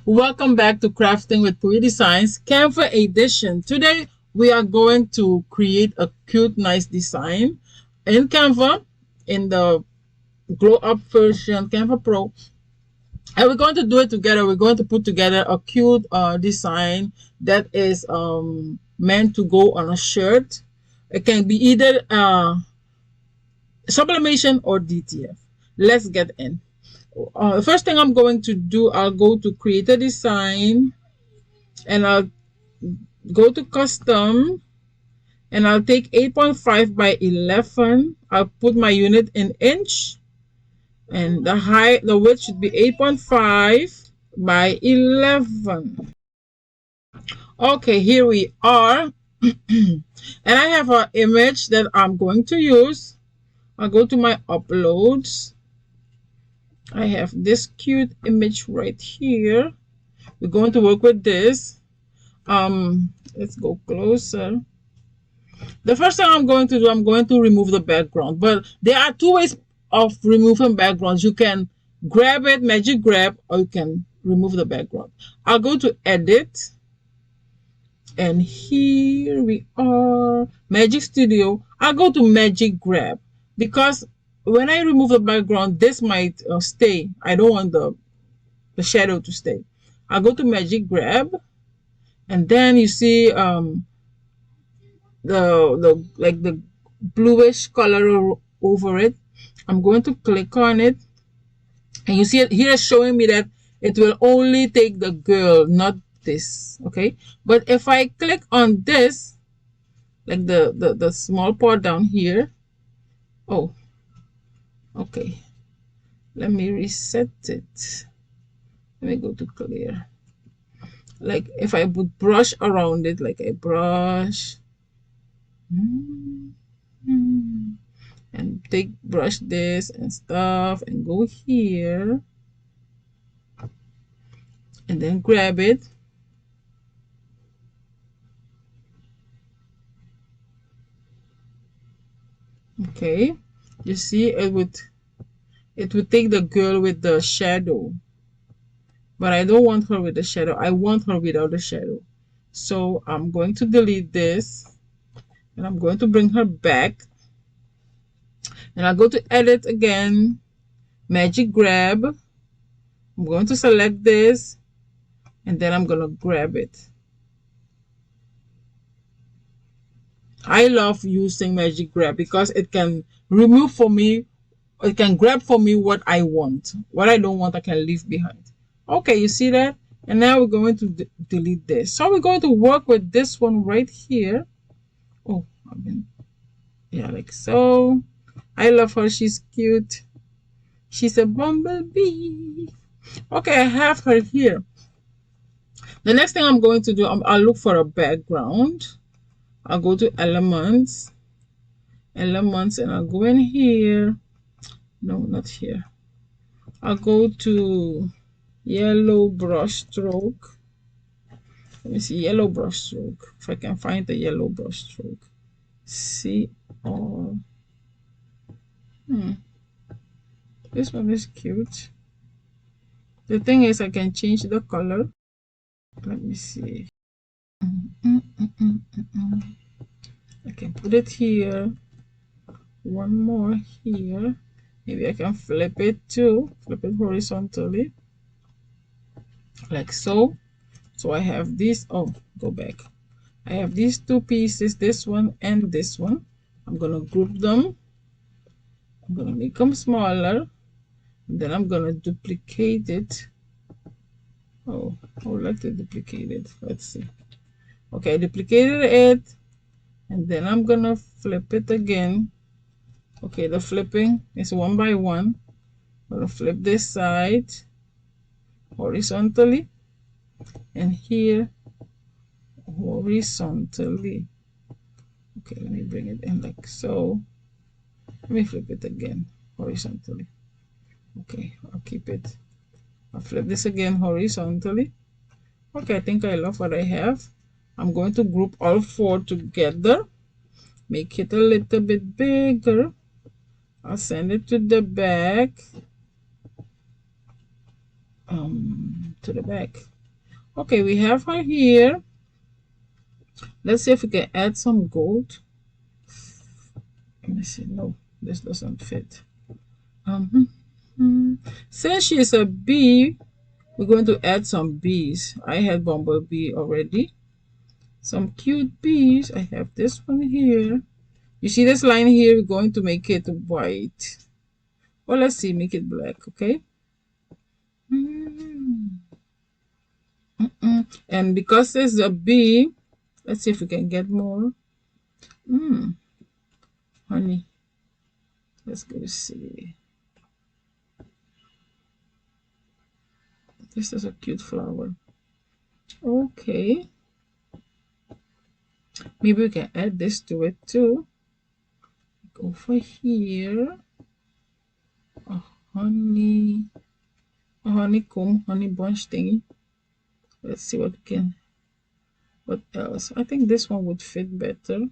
Welcome back to Crafting with Pui Designs, Canva edition. Today we are going to create a cute, nice design in Canva in the Glow Up version, Canva Pro. And we're going to do it together. We're going to put together a cute design that is meant to go on a shirt. It can be either sublimation or DTF. Let's get in. The first thing I'm going to do, I'll go to create a design and I'll go to custom and I'll take 8.5 by 11. I'll put my unit in inch and the width should be 8.5 by 11. Okay, here we are. And I have an image that I'm going to use. I'll go to my uploads. I have this cute image right here. We're going to work with this. Let's go closer. The first thing I'm going to do, I'm going to remove the background. But there are two ways of removing backgrounds. You can grab it, magic grab, or you can remove the background. I'll go to edit. And here we are, Magic Studio. I'll go to magic grab because when I remove the background, this might stay. I don't want the shadow to stay. I'll go to magic grab, and then you see the bluish color over it. I'm going to click on it, and you see it here is showing me that it will only take the girl, not this. Okay, but if I click on this, like the small part down here, oh, okay, let me reset it. Let me go to clear. Like if I would brush around it, like I brush and brush this and stuff and go here and then grab it. Okay, you see it would take the girl with the shadow, but I don't want her with the shadow. I want her without the shadow. So I'm going to delete this and I'm going to bring her back, and I'll go to edit again, magic grab. I'm going to select this and then I'm going to grab it. I love using magic grab because it can remove for me, it can grab for me what I want. What I don't want, I can leave behind. Okay, you see that? And now we're going to delete this. So we're going to work with this one right here. Oh, yeah, like so. I love her. She's cute. She's a bumblebee. Okay, I have her here. The next thing I'm going to do, I'll look for a background. I'll go to elements, and I'll go in here. No, not here. I'll go to yellow brush stroke. Let me see, yellow brush stroke. If I can find the yellow brush stroke. See all. This one is cute. The thing is, I can change the color. Let me see. I can put it here. One more here. Maybe I can flip it too. Flip it horizontally. Like so. So I have this. Oh, go back. I have these two pieces, this one and this one. I'm going to group them. I'm going to make them smaller. And then I'm going to duplicate it. Oh, I would like to duplicate it. Let's see. Okay, I duplicated it. And then I'm going to flip it again. Okay, the flipping is one by one. I'm going to flip this side horizontally. And here horizontally. Okay, let me bring it in like so. Let me flip it again horizontally. Okay, I'll keep it. I'll flip this again horizontally. Okay, I think I love what I have. I'm going to group all four together, make it a little bit bigger. I'll send it to the back. to the back. Okay, we have her here. Let's see if we can add some gold. Let me see. No, this doesn't fit. Since she is a bee, we're going to add some bees. I had bumblebee already. Some cute bees. I have this one here. You see this line here? We're going to make it white. Well, let's see. Make it black, okay? And because there's a bee, let's see if we can get more. Honey. Let's go see. This is a cute flower. Okay. Maybe we can add this to it too. Over here. A honeycomb, honey bunch thingy. Let's see what we can. What else? I think this one would fit better.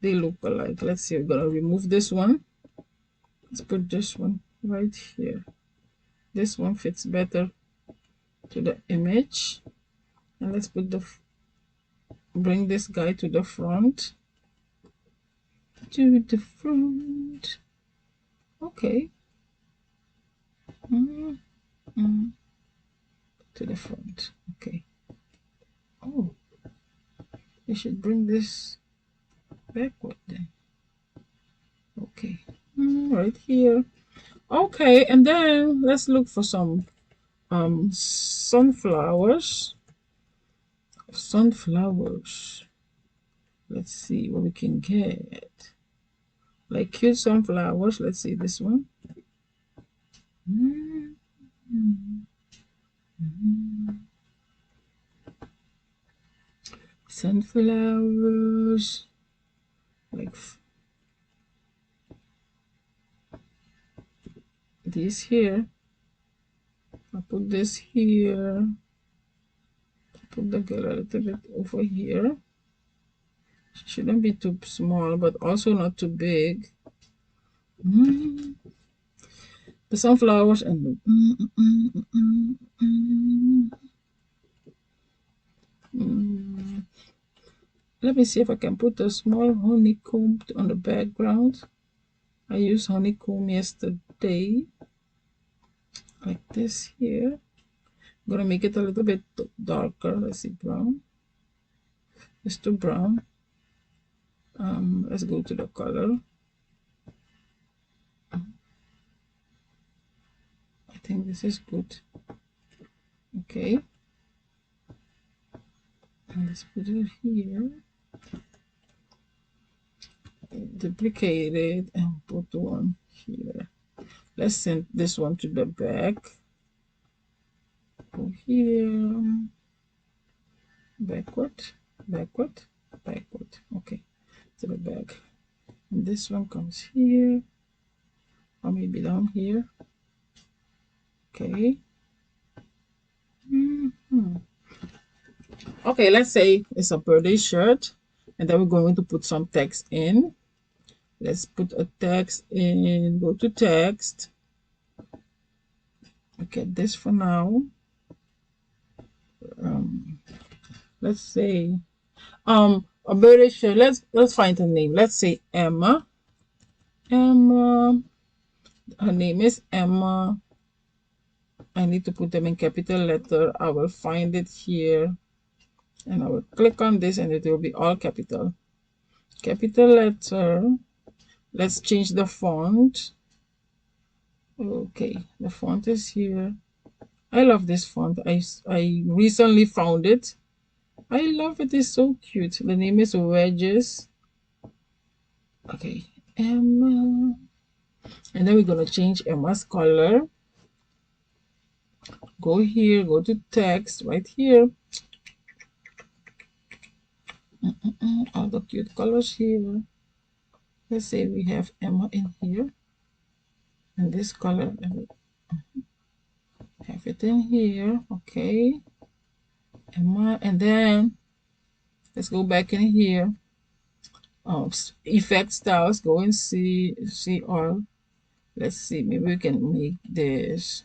They look alike. Let's see. We're gonna remove this one. Let's put this one right here. This one fits better to the image. And let's put bring this guy to the front. To the front. Okay. To the front. Okay. Oh, we should bring this backward then. Okay. Right here. Okay, and then let's look for some sunflowers. Let's see what we can get. Like cute sunflowers. Let's see this one. Sunflowers. Like this here. I'll put this here. Put the girl a little bit over here. She shouldn't be too small, but also not too big. The sunflowers and let me see if I can put a small honeycomb on the background. I used honeycomb yesterday, like this here. I'm gonna make it a little bit darker. Let's see, brown. It's too brown. Let's go to the color. I think this is good. Okay. And let's put it here. Duplicate it and put one here. Let's send this one to the back. Go here. Backward. Okay, to the back. And this one comes here, or maybe down here. Okay. Okay, let's say it's a birthday shirt, and then we're going to put some text in. Let's put a text in. Go to text. Okay, this for now. Let's say a birthday shirt. Let's find a name. Let's say Emma. Her name is Emma. I need to put them in capital letter. I will find it here, and I will click on this, and it will be all capital letter. Let's change the font. Okay, the font is here. I love this font. I recently found it. I love it. It's so cute. The name is Wedges. Okay, Emma. And then we're gonna change Emma's color. Go here, go to text right here. All the cute colors here. Let's say we have Emma in here. And this color, have it in here. Okay. Emma, and then let's go back in here. Effect styles, go and see all. Let's see, maybe we can make this.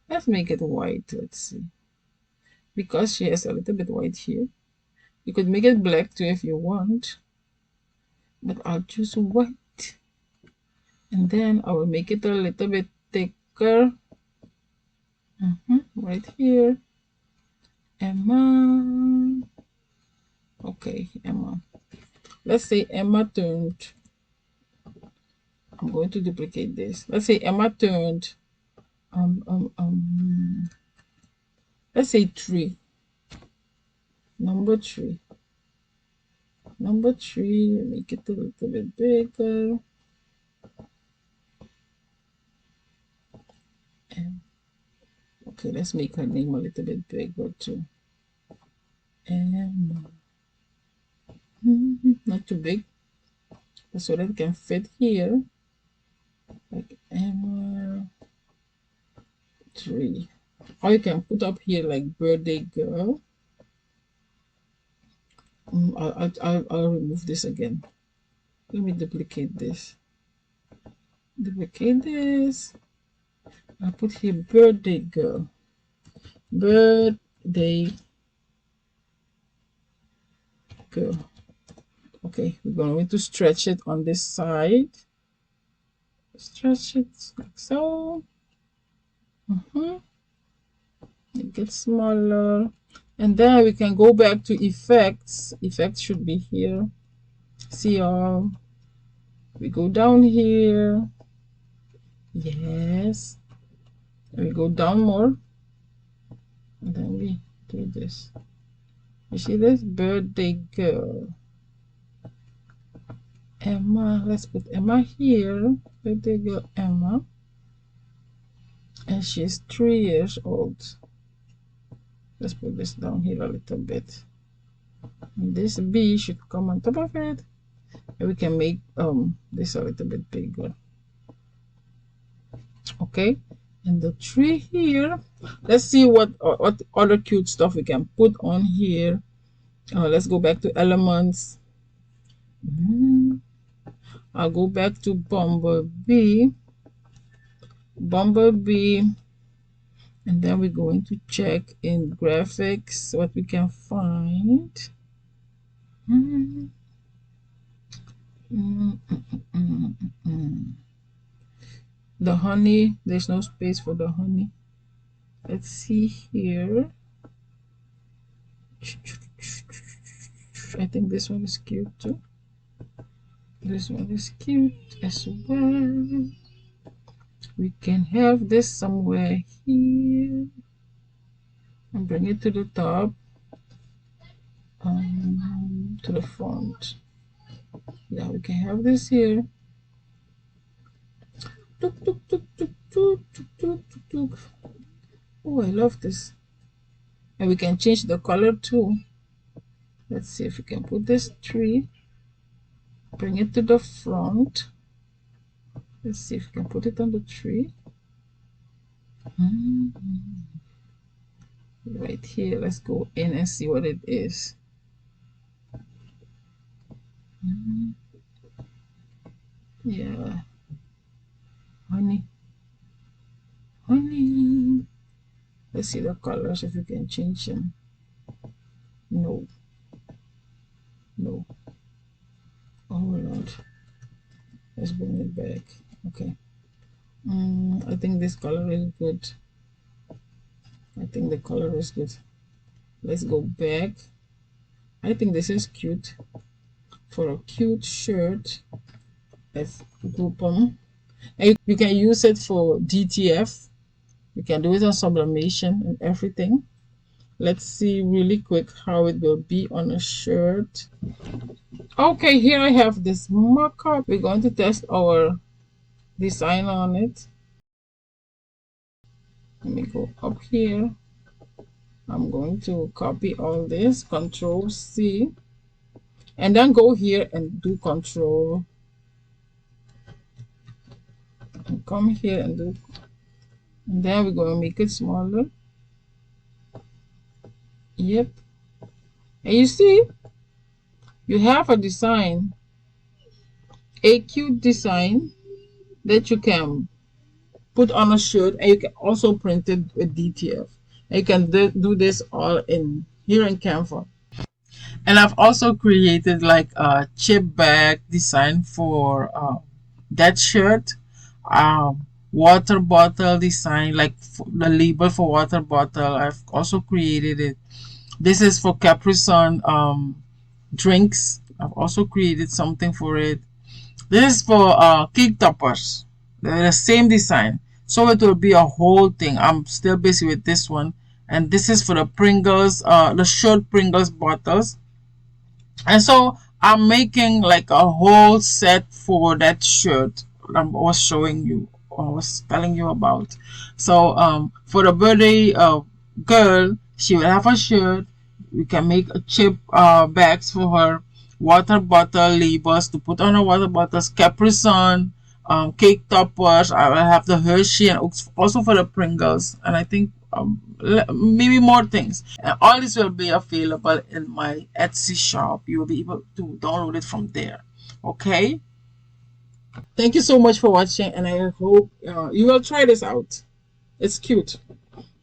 Let's make it white. Let's see. Because she has a little bit white here. You could make it black too if you want. But I'll choose white. And then I will make it a little bit thicker. Right here. Emma. Okay, Emma. Let's say Emma turned. I'm going to duplicate this. Let's say Emma turned. Let's say 3. Number 3. Number 3. Make it a little bit bigger. And okay, let's make her name a little bit bigger too. Emma. Not too big, so that it can fit here. Like Emma 3. Or you can put up here like birthday girl. I'll remove this again. Let me duplicate this. Duplicate this. I'll put here birthday girl. Birthday girl. Okay, we're going to stretch it on this side. Stretch it like so. It gets smaller. And then we can go back to effects. Effects should be here. See all. We go down here. Yes. And we go down more. And then we do this. You see this? Birthday girl. Emma. Let's put Emma here. Birthday girl Emma. And she's 3 years old. Let's put this down here a little bit. And this B should come on top of it. And we can make this a little bit bigger. Okay, and the 3 here. Let's see what other cute stuff we can put on here. Let's go back to elements. I'll go back to Bumblebee. And then we're going to check in graphics what we can find. The honey, there's no space for the honey. Let's see here. I think this one is cute too. This one is cute as well. We can have this somewhere here and bring it to the top, to the front. Yeah, we can have this here. Oh, I love this. And we can change the color too. Let's see if we can put this tree, bring it to the front. Let's see if we can put it on the tree. Right here, let's go in and see what it is. Yeah, honey. Let's see the colors if you can change them. No. Oh Lord, let's bring it back. Okay. I think this color is good. I think the color is good. Let's go back. I think this is cute for a cute shirt. Let's group them. And you can use it for DTF. You can do it on sublimation and everything. Let's see really quick how it will be on a shirt. Okay, here I have this mock-up. We're going to test our design on it. Let me go up here. I'm going to copy all this, Control C, and then go here and do Control, and come here and do, and then we're going to make it smaller. Yep. And you see, you have a design, a cute design that you can put on a shirt, and you can also print it with DTF. And you can do this all in here in Canva. And I've also created like a chip bag design for that shirt. Water bottle design, like the label for water bottle, I've also created it. This is for Capri Sun drinks. I've also created something for it. This is for cake toppers. They're the same design. So it will be a whole thing. I'm still busy with this one. And this is for the Pringles, the short Pringles bottles. And so I'm making like a whole set for that shirt I was showing you, or was telling you about. So for the birthday girl, she will have a shirt. We can make a chip bags for her, water bottle labels to put on her water bottles, Capri Sun, cake toppers. I will have the Hershey, and also for the Pringles, and I think maybe more things. And all this will be available in my Etsy shop. You will be able to download it from there. Okay. Thank you so much for watching, and I hope you will try this out. It's cute.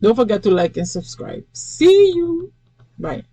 Don't forget to like and subscribe. See you. Bye.